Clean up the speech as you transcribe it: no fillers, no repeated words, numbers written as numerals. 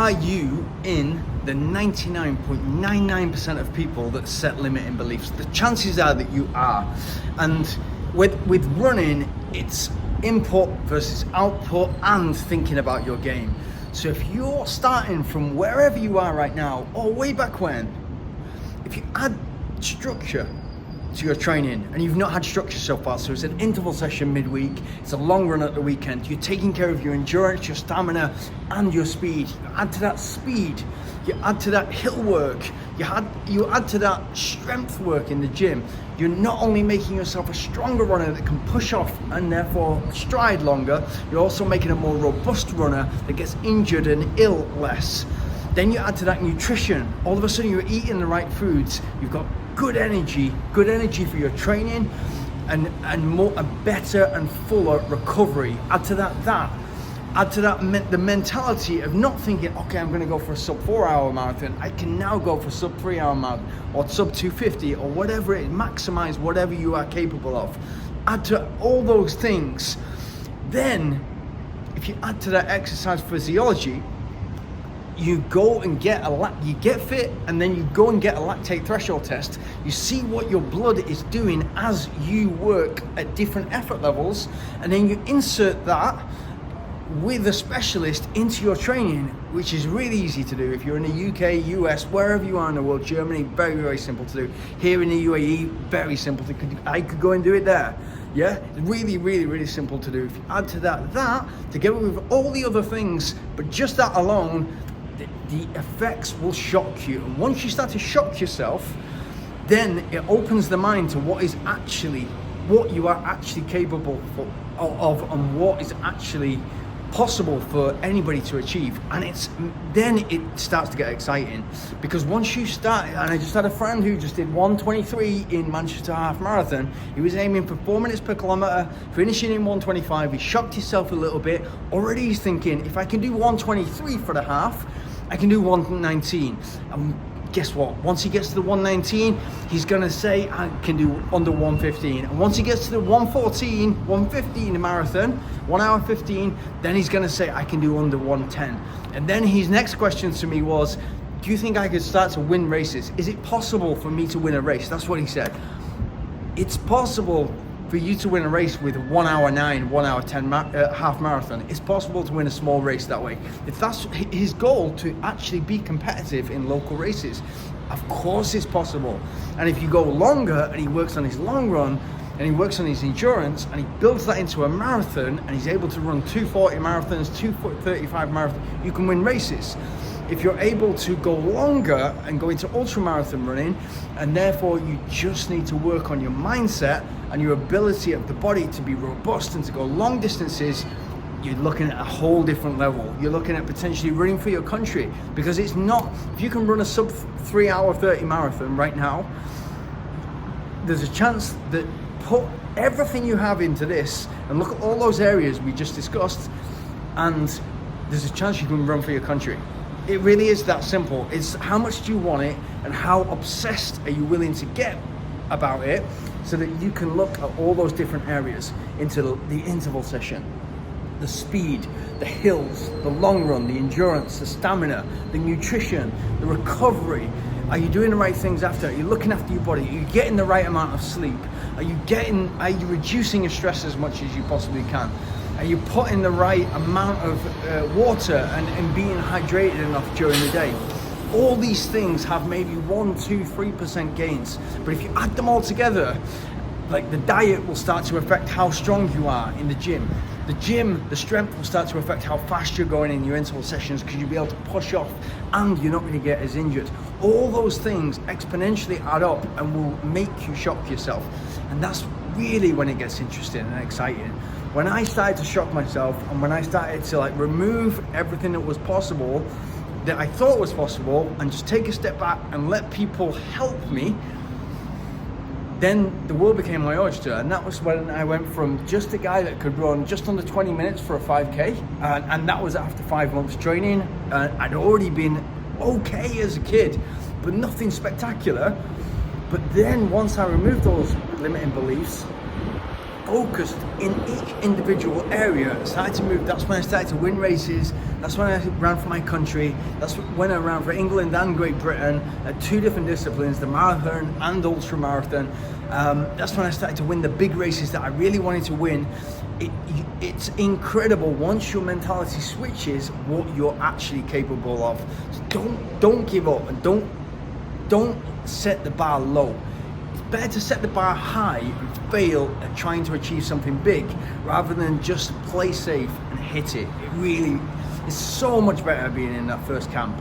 are you in the 99.99% of people that set limiting beliefs? The chances are that you are. And with running, it's input versus output and thinking about your game. So if you're starting from wherever you are right now or way back when, if you add structure to your training, and you've not had structure so far, so it's an interval session midweek, it's a long run at the weekend, you're taking care of your endurance, your stamina, and your speed. You add to that speed, you add to that hill work, you add to that strength work in the gym. You're not only making yourself a stronger runner that can push off and therefore stride longer, you're also making a more robust runner that gets injured and ill less. Then you add to that nutrition. All of a sudden you're eating the right foods, you've got good energy for your training, and more, a better and fuller recovery. Add to that the mentality of not thinking, okay, I'm going to go for a sub 4 hour marathon. I can now go for sub 3 hour marathon or sub 250 or whatever it is. Maximize whatever you are capable of. Add to all those things. Then, if you add to that exercise physiology, you go and you get fit, and then you go and get a lactate threshold test. You see what your blood is doing as you work at different effort levels, and then you insert that with a specialist into your training, which is really easy to do. If you're in the UK, US, wherever you are in the world, Germany, very, very simple to do. Here in the UAE, very simple to do. I could go and do it there. Yeah, really, really, really simple to do. If you add to that together with all the other things, but just that alone, the effects will shock you. And once you start to shock yourself, then it opens the mind to what you are actually capable of and what is actually possible for anybody to achieve. And then it starts to get exciting, because once you start, and I just had a friend who just did 1:23 in Manchester half marathon. He was aiming for 4 minutes per kilometer, finishing in 1:25. He shocked himself a little bit. Already he's thinking, if I can do 1:23 for the half, I can do 1:19. Guess what? Once he gets to the 1:19, he's gonna say I can do under 1:15. And once he gets to the 1:15 marathon, 1 hour 15, then he's gonna say I can do under 1:10. And then his next question to me was, do you think I could start to win races? Is it possible for me to win a race? That's what he said. It's possible for you to win a race with 1 hour 9, 1 hour 10 half marathon. It's possible to win a small race that way. If that's his goal, to actually be competitive in local races, of course it's possible. And if you go longer and he works on his long run and he works on his endurance and he builds that into a marathon and he's able to run 2:40 marathons, 2:35 marathons, you can win races. If you're able to go longer and go into ultra marathon running, and therefore you just need to work on your mindset and your ability of the body to be robust and to go long distances, you're looking at a whole different level. You're looking at potentially running for your country, because it's not, if you can run a sub 3 hour 30 marathon right now, there's a chance that put everything you have into this and look at all those areas we just discussed, and there's a chance you can run for your country. It really is that simple. It's how much do you want it and how obsessed are you willing to get about it, so that you can look at all those different areas into the interval session, the speed, the hills, the long run, the endurance, the stamina, the nutrition, the recovery. Are you doing the right things after? Are you looking after your body? Are you getting the right amount of sleep? Are you reducing your stress as much as you possibly can? Are you putting the right amount of water and being hydrated enough during the day? All these things have maybe 1, 2, 3% gains, but if you add them all together, like the diet will start to affect how strong you are in the gym. The strength will start to affect how fast you're going in your interval sessions, because you'll be able to push off and you're not going to get as injured. All those things exponentially add up and will make you shock yourself. And that's really when it gets interesting and exciting. When I started to shock myself, and when I started to remove everything that was possible, that I thought was possible, and just take a step back and let people help me, then the world became my oyster. And that was when I went from just a guy that could run just under 20 minutes for a 5K, and that was after 5 months training. I'd already been okay as a kid, but nothing spectacular. But then once I removed those limiting beliefs, focused in each individual area. I started to move. That's when I started to win races. That's when I ran for my country. That's when I ran for England and Great Britain at 2 different disciplines, the marathon and ultra marathon. That's when I started to win the big races that I really wanted to win. It's incredible once your mentality switches what you're actually capable of. So don't give up, and don't set the bar low. It's better to set the bar high and fail at trying to achieve something big rather than just play safe and hit it. It's so much better being in that first camp.